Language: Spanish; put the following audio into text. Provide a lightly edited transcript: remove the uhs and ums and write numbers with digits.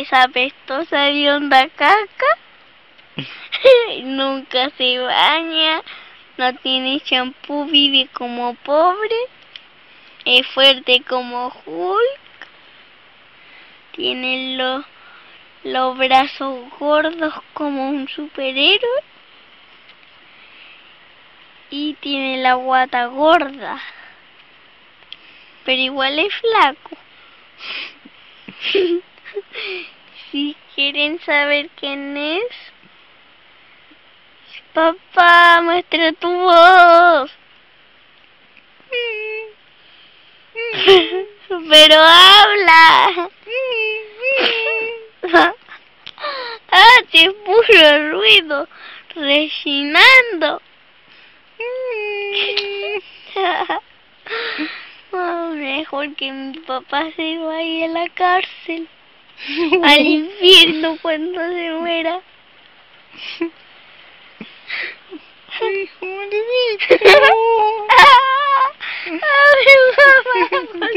esa apestosa y honda caca. Nunca se baña, no tiene champú, vive como pobre, es fuerte como Hulk, tiene los brazos gordos como un superhéroe y tiene la guata gorda, pero igual es flaco. Si quieren saber quién es, papá, muestra tu voz. Pero habla. Hace puro ruido, rechinando. Mejor que mi papá se vaya a la cárcel, al infierno cuando se muera. Ay, mamá,